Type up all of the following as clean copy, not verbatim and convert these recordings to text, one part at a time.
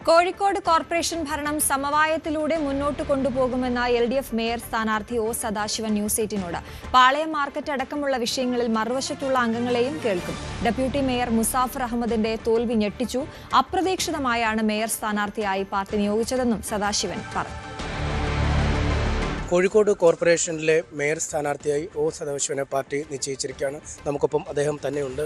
Kozhikode corporation ഭരണം സമവായത്തിലൂടെ മുന്നോട്ട് കൊണ്ടുപോകുമെന്ന LDF mayor സ്ഥാനാർത്ഥി ഒ സദാശിവൻ ന്യൂസ് 8നോട്. പാളയം മാർക്കറ്റ് അടക്കമുള്ള വിഷയങ്ങളിൽ മറുവശത്തുള്ള അംഗങ്ങളെയും കേൾക്കും. ഡെപ്യൂട്ടി മേയർ മുസാഫർ അഹമ്മദിന്റെ തോൽവി ഞെട്ടിച്ചു. അപ്രതീക്ഷിതമായാണ് മേയർ സ്ഥാനാർത്ഥിയായി പാർട്ടി നിയോഗിച്ചതെന്നും സദാശിവൻ പറഞ്ഞു. കോഴിക്കോട് കോർപ്പറേഷനിലെ മേയർ സ്ഥാനാർത്ഥിയായി ഒ സദാശിവനെ പാർട്ടി നിശ്ചയിച്ചിരിക്കുകയാണ്. നമുക്കൊപ്പം അദ്ദേഹം തന്നെയുണ്ട്.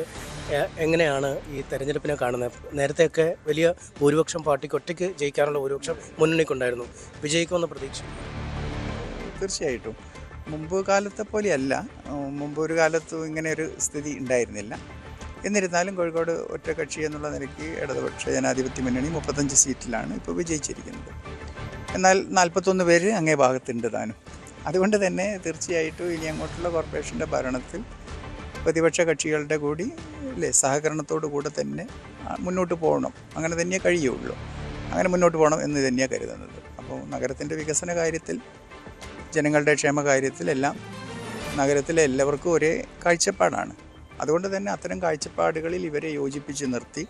എങ്ങനെയാണ് ഈ തെരഞ്ഞെടുപ്പിനെ കാണുന്നത്? നേരത്തെയൊക്കെ വലിയ ഭൂരിപക്ഷം പാർട്ടിക്ക് ഒറ്റയ്ക്ക് ജയിക്കാനുള്ള ഭൂരിപക്ഷം മുന്നണിക്കുണ്ടായിരുന്നു. വിജയിക്കുമെന്ന് പ്രതീക്ഷ? തീർച്ചയായിട്ടും മുമ്പ് കാലത്തെ പോലെയല്ല. മുമ്പ് ഒരു കാലത്തും ഇങ്ങനെ ഒരു സ്ഥിതി ഉണ്ടായിരുന്നില്ല. എന്നിരുന്നാലും കോഴിക്കോട് ഒറ്റക്കക്ഷി എന്നുള്ള നിലയ്ക്ക് ഇടതുപക്ഷ ജനാധിപത്യ മുന്നണി 35 സീറ്റിലാണ് ഇപ്പോൾ വിജയിച്ചിരിക്കുന്നത്. എന്നാൽ 41 പേര് അങ്ങേ ഭാഗത്തുണ്ട് താനും. അതുകൊണ്ട് തന്നെ തീർച്ചയായിട്ടും ഇനി അങ്ങോട്ടുള്ള കോർപ്പറേഷൻ്റെ ഭരണത്തിൽ പ്രതിപക്ഷ കക്ഷികളുടെ കൂടി സഹകരണത്തോടു കൂടെ തന്നെ മുന്നോട്ട് പോകണം. അങ്ങനെ തന്നെ കഴിയുള്ളൂ. അങ്ങനെ മുന്നോട്ട് പോകണം എന്ന് തന്നെയാണ് കരുതുന്നത്. അപ്പോൾ നഗരത്തിൻ്റെ വികസന കാര്യത്തിൽ, ജനങ്ങളുടെ ക്ഷേമ കാര്യത്തിലെല്ലാം നഗരത്തിലെ എല്ലാവർക്കും ഒരേ കാഴ്ചപ്പാടാണ്. അതുകൊണ്ട് തന്നെ അത്തരം കാഴ്ചപ്പാടുകളിൽ ഇവരെ യോജിപ്പിച്ച് നിർത്തി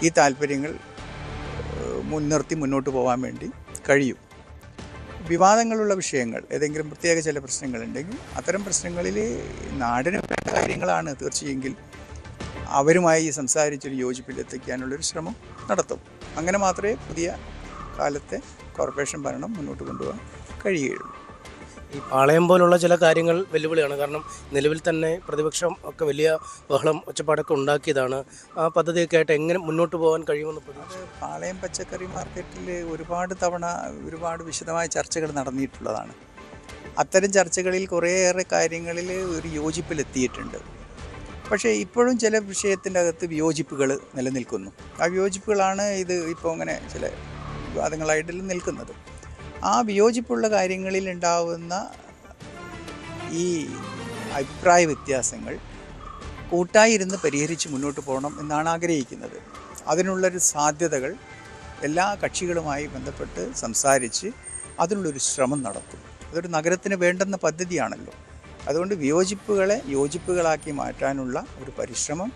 ഈ താല്പര്യങ്ങൾ മുൻനിർത്തി മുന്നോട്ട് പോകാൻ വേണ്ടി കഴിയും. വിവാദങ്ങളുള്ള വിഷയങ്ങൾ, ഏതെങ്കിലും പ്രത്യേക ചില പ്രശ്നങ്ങളുണ്ടെങ്കിൽ അത്തരം പ്രശ്നങ്ങളിൽ നാടിന് വേണ്ട കാര്യങ്ങളാണ് തീർച്ചയെങ്കിൽ അവരുമായി സംസാരിച്ചൊരു യോജിപ്പിലെത്തിക്കാനുള്ളൊരു ശ്രമം നടത്തും. അങ്ങനെ മാത്രമേ പുതിയ കാലത്തെ കോർപ്പറേഷൻ ഭരണം മുന്നോട്ട് കൊണ്ടുപോകാൻ കഴിയുകയുള്ളൂ. ഈ പാളയം പോലുള്ള ചില കാര്യങ്ങൾ വെല്ലുവിളിയാണ്. കാരണം നിലവിൽ തന്നെ പ്രതിപക്ഷം ഒക്കെ വലിയ ബഹളം ഒച്ചപ്പാടൊക്കെ ഉണ്ടാക്കിയതാണ്. ആ പദ്ധതിയൊക്കെ ആയിട്ട് എങ്ങനെ മുന്നോട്ട് പോകാൻ കഴിയുമെന്ന് പ്രതീക്ഷ? പാളയം പച്ചക്കറി മാർക്കറ്റിൽ ഒരുപാട് തവണ ഒരുപാട് വിശദമായ ചർച്ചകൾ നടന്നിട്ടുള്ളതാണ്. അത്തരം ചർച്ചകളിൽ കുറേയേറെ കാര്യങ്ങളിൽ ഒരു യോജിപ്പിലെത്തിയിട്ടുണ്ട്. പക്ഷേ ഇപ്പോഴും ചില വിഷയത്തിൻ്റെ അകത്ത് വിയോജിപ്പുകൾ നിലനിൽക്കുന്നു. ആ വിയോജിപ്പുകളാണ് ഇത് ഇപ്പോൾ അങ്ങനെ ചില വിവാദങ്ങളായിട്ട് നിൽക്കുന്നത്. ആ വിയോജിപ്പുള്ള കാര്യങ്ങളിൽ ഉണ്ടാവുന്ന ഈ അഭിപ്രായ വ്യത്യാസങ്ങൾ കൂട്ടായിരുന്ന് പരിഹരിച്ച് മുന്നോട്ട് പോകണം എന്നാണ് ആഗ്രഹിക്കുന്നത്. അതിനുള്ളൊരു സാധ്യതകൾ എല്ലാ കക്ഷികളുമായി ബന്ധപ്പെട്ട് സംസാരിച്ച് അതിനുള്ളൊരു ശ്രമം നടത്തും. അതൊരു നഗരത്തിന് വേണ്ടുന്ന പദ്ധതിയാണല്ലോ. അതുകൊണ്ട് വിയോജിപ്പുകളെ യോജിപ്പുകളാക്കി മാറ്റാനുള്ള ഒരു പരിശ്രമം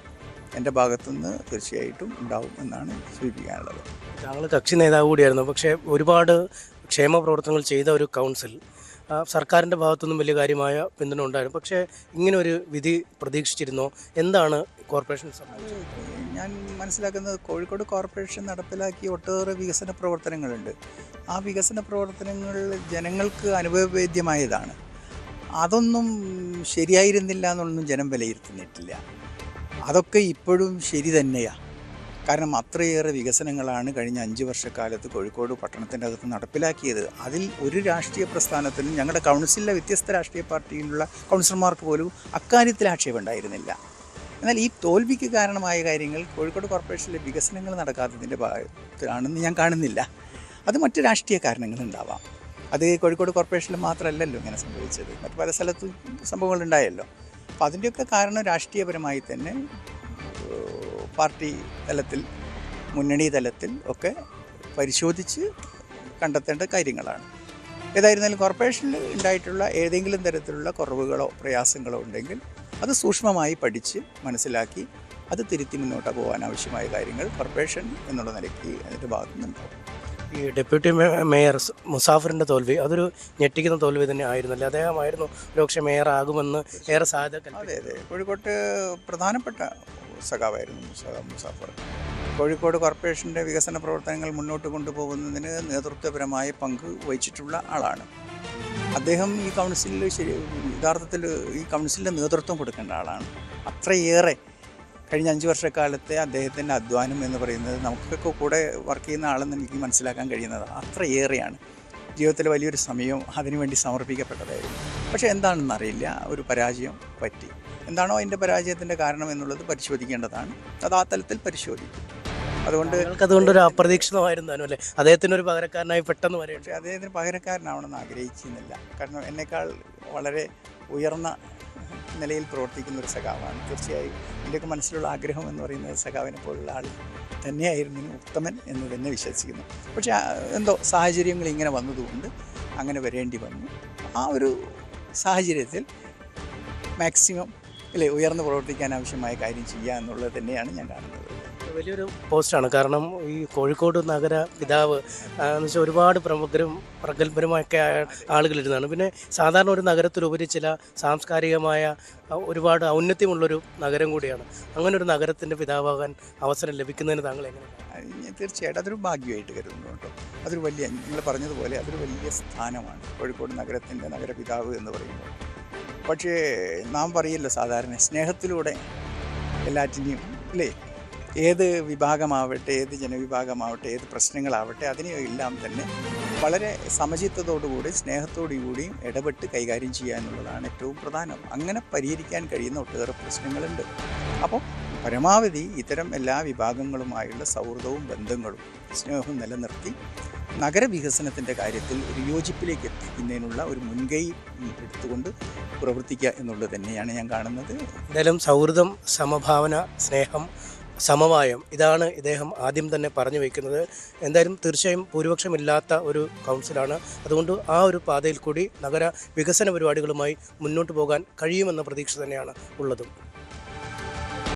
എൻ്റെ ഭാഗത്തുനിന്ന് തീർച്ചയായിട്ടും ഉണ്ടാവും എന്നാണ് സൂചിപ്പിക്കാനുള്ളത്. താങ്കൾ കക്ഷി നേതാവ് കൂടിയായിരുന്നു. പക്ഷേ ഒരുപാട് ക്ഷേമ പ്രവർത്തനങ്ങൾ ചെയ്ത ഒരു കൗൺസിൽ, സർക്കാരിൻ്റെ ഭാഗത്തുനിന്നും വലിയ കാര്യമായ പിന്തുണ ഉണ്ടായിരുന്നു. പക്ഷേ ഇങ്ങനെ ഒരു വിധി പ്രതീക്ഷിച്ചിരുന്നോ? എന്താണ് കോർപ്പറേഷൻ സംബന്ധിച്ചത്? ഞാൻ മനസ്സിലാക്കുന്നത് കോഴിക്കോട് കോർപ്പറേഷൻ നടപ്പിലാക്കിയ ഒട്ടേറെ വികസന പ്രവർത്തനങ്ങളുണ്ട്. ആ വികസന പ്രവർത്തനങ്ങൾ ജനങ്ങൾക്ക് അനുഭവവേദ്യമായതാണ്. അതൊന്നും ശരിയായിരുന്നില്ല എന്നൊന്നും ജനം വിലയിരുത്തുന്നിട്ടില്ല. അതൊക്കെ ഇപ്പോഴും ശരി തന്നെയാണ്. കാരണം അത്രയേറെ വികസനങ്ങളാണ് കഴിഞ്ഞ 5 വർഷക്കാലത്ത് കോഴിക്കോട് പട്ടണത്തിൻ്റെ അകത്ത് നടപ്പിലാക്കിയത്. അതിൽ ഒരു രാഷ്ട്രീയ പ്രസ്ഥാനത്തിനും, ഞങ്ങളുടെ കൗൺസിലിലെ വ്യത്യസ്ത രാഷ്ട്രീയ പാർട്ടിയിലുള്ള കൗൺസിലർമാർക്ക് പോലും അക്കാര്യത്തിൽ ആക്ഷേപം ഉണ്ടായിരുന്നില്ല. എന്നാൽ ഈ തോൽവിക്ക് കാരണമായ കാര്യങ്ങൾ കോഴിക്കോട് കോർപ്പറേഷനിലെ വികസനങ്ങൾ നടക്കാത്തതിൻ്റെ ഭാഗത്തിലാണെന്ന് ഞാൻ കാണുന്നില്ല. അത് മറ്റ് രാഷ്ട്രീയ കാരണങ്ങളുണ്ടാവാം. അത് കോഴിക്കോട് കോർപ്പറേഷനിൽ മാത്രമല്ലല്ലോ ഇങ്ങനെ സംഭവിച്ചത്, മറ്റ് പല സ്ഥലത്തും സംഭവങ്ങളുണ്ടായല്ലോ. അപ്പോൾ അതിൻ്റെയൊക്കെ കാരണം രാഷ്ട്രീയപരമായി തന്നെ പാർട്ടി തലത്തിൽ, മുന്നണി തലത്തിൽ ഒക്കെ പരിശോധിച്ച് കണ്ടെത്തേണ്ട കാര്യങ്ങളാണ്. ഏതായിരുന്നാലും കോർപ്പറേഷനിൽ ഉണ്ടായിട്ടുള്ള ഏതെങ്കിലും തരത്തിലുള്ള കുറവുകളോ പ്രയാസങ്ങളോ ഉണ്ടെങ്കിൽ അത് സൂക്ഷ്മമായി പഠിച്ച് മനസ്സിലാക്കി അത് തിരുത്തി മുന്നോട്ട് പോകാൻ ആവശ്യമായ കാര്യങ്ങൾ കോർപ്പറേഷൻ എന്നുള്ള നിലയ്ക്ക് അതിൻ്റെ ഭാഗത്തുനിന്നുണ്ടാവും. ഈ ഡെപ്യൂട്ടി മേയർ മുസാഫറിൻ്റെ തോൽവി അതൊരു ഞെട്ടിക്കുന്ന തോൽവി തന്നെ ആയിരുന്നല്ലേ? അദ്ദേഹമായിരുന്നു ഒരുപക്ഷെ മേയർ ആകുമെന്ന് ഏറെ സാധ്യത. അതെ, കോഴിക്കോട്ട് പ്രധാനപ്പെട്ട സഖാവായിരുന്നു മുസാഫർ. കോഴിക്കോട് കോർപ്പറേഷൻ്റെ വികസന പ്രവർത്തനങ്ങൾ മുന്നോട്ട് കൊണ്ടുപോകുന്നതിന് നേതൃത്വപരമായ പങ്ക് വഹിച്ചിട്ടുള്ള ആളാണ് അദ്ദേഹം. ഈ കൗൺസിലിൽ യഥാർത്ഥത്തിൽ ഈ കൗൺസിലിൻ്റെ നേതൃത്വം കൊടുക്കേണ്ട ആളാണ്. അത്രയേറെ കഴിഞ്ഞ 5 വർഷക്കാലത്തെ അദ്ദേഹത്തിൻ്റെ അധ്വാനം എന്ന് പറയുന്നത് നമുക്കൊക്കെ കൂടെ വർക്ക് ചെയ്യുന്ന ആളെന്ന് എനിക്ക് മനസ്സിലാക്കാൻ കഴിയുന്നത് അത്രയേറെയാണ്. ജീവിതത്തിൽ വലിയൊരു സമയവും അതിനുവേണ്ടി സമർപ്പിക്കപ്പെട്ടതായിരുന്നു. പക്ഷേ എന്താണെന്നറിയില്ല, ഒരു പരാജയം പറ്റി. എന്താണോ അതിൻ്റെ പരാജയത്തിൻ്റെ കാരണം എന്നുള്ളത് പരിശോധിക്കേണ്ടതാണ്. അത് ആ തലത്തിൽ പരിശോധിക്കും. അതുകൊണ്ടൊരു അപ്രതീക്ഷിതമായിരുന്നു അല്ലേ അദ്ദേഹത്തിനൊരു പകരക്കാരനായി പെട്ടെന്ന് വരെ? പക്ഷേ അദ്ദേഹത്തിന് പകരക്കാരനാവണമെന്ന് ആഗ്രഹിക്കുന്നില്ല. കാരണം എന്നേക്കാൾ വളരെ ഉയർന്ന നിലയിൽ പ്രവർത്തിക്കുന്ന ഒരു സഖാവാണ്. തീർച്ചയായും എൻ്റെയൊക്കെ മനസ്സിലുള്ള ആഗ്രഹം എന്ന് പറയുന്നത് സഖാവിനെ പോലുള്ള ആൾ തന്നെയായിരുന്നു ഉത്തമൻ എന്ന് തന്നെ വിശ്വസിക്കുന്നു. പക്ഷേ എന്തോ സാഹചര്യങ്ങൾ ഇങ്ങനെ വന്നതുകൊണ്ട് അങ്ങനെ വരേണ്ടി വന്നു. ആ ഒരു സാഹചര്യത്തിൽ മാക്സിമം ഉയർന്നു പ്രവർത്തിക്കാൻ ആവശ്യമായ കാര്യം ചെയ്യുക എന്നുള്ളത് തന്നെയാണ് ഞാൻ കാണുന്നത്. വലിയൊരു പോസ്റ്റാണ്. കാരണം ഈ കോഴിക്കോട് നഗര പിതാവ് എന്ന് വെച്ചാൽ ഒരുപാട് പ്രമുഖരും പ്രഗത്ഭരുമൊക്കെ ആളുകളിരുന്നാണ്. പിന്നെ സാധാരണ ഒരു നഗരത്തിലുപരി ചില സാംസ്കാരികമായ ഒരുപാട് ഔന്നത്യമുള്ളൊരു നഗരം കൂടിയാണ്. അങ്ങനെ ഒരു നഗരത്തിൻ്റെ പിതാവാകാൻ അവസരം ലഭിക്കുന്നതിന് താങ്കൾ എങ്ങനെ? തീർച്ചയായിട്ടും അതൊരു ഭാഗ്യമായിട്ട് കരുതുന്നു കേട്ടോ. അതൊരു വലിയ, നിങ്ങൾ പറഞ്ഞതുപോലെ അതൊരു വലിയ സ്ഥാനമാണ് കോഴിക്കോട് നഗരത്തിൻ്റെ നഗരപിതാവ് എന്ന് പറയുമ്പോൾ. പക്ഷേ നാം പറയല്ലോ സാധാരണ സ്നേഹത്തിലൂടെ എല്ലാറ്റിനെയും, അല്ലേ? ഏത് വിഭാഗമാവട്ടെ, ഏത് ജനവിഭാഗമാവട്ടെ, ഏത് പ്രശ്നങ്ങളാവട്ടെ, അതിനെയെല്ലാം തന്നെ വളരെ സമചിത്തതോടുകൂടി സ്നേഹത്തോടുകൂടിയും ഇടപെട്ട് കൈകാര്യം ചെയ്യുക എന്നുള്ളതാണ് ഏറ്റവും പ്രധാനം. അങ്ങനെ പരിഹരിക്കാൻ കഴിയുന്ന ഒട്ടേറെ പ്രശ്നങ്ങളുണ്ട്. അപ്പോൾ പരമാവധി ഇത്തരം എല്ലാ വിഭാഗങ്ങളുമായുള്ള സൗഹൃദവും ബന്ധങ്ങളും സ്നേഹവും നിലനിർത്തി നഗരവികസനത്തിൻ്റെ കാര്യത്തിൽ ഒരു യോജിപ്പിലേക്ക് എത്തിക്കുന്നതിനുള്ള ഒരു മുൻകൈ എടുത്തുകൊണ്ട് പ്രവർത്തിക്കുക എന്നുള്ളത് തന്നെയാണ് ഞാൻ കാണുന്നത്. എന്തായാലും സൗഹൃദം, സമഭാവന, സ്നേഹം, സമവായം, ഇതാണ് ഇദ്ദേഹം ആദ്യം തന്നെ പറഞ്ഞു വയ്ക്കുന്നത്. എന്തായാലും തീർച്ചയായും ഭൂരിപക്ഷമില്ലാത്ത ഒരു കൗൺസിലാണ്. അതുകൊണ്ട് ആ ഒരു പാതയിൽ കൂടി നഗര വികസന പരിപാടികളുമായി മുന്നോട്ട് പോകാൻ കഴിയുമെന്ന പ്രതീക്ഷ തന്നെയാണ് ഉള്ളതും.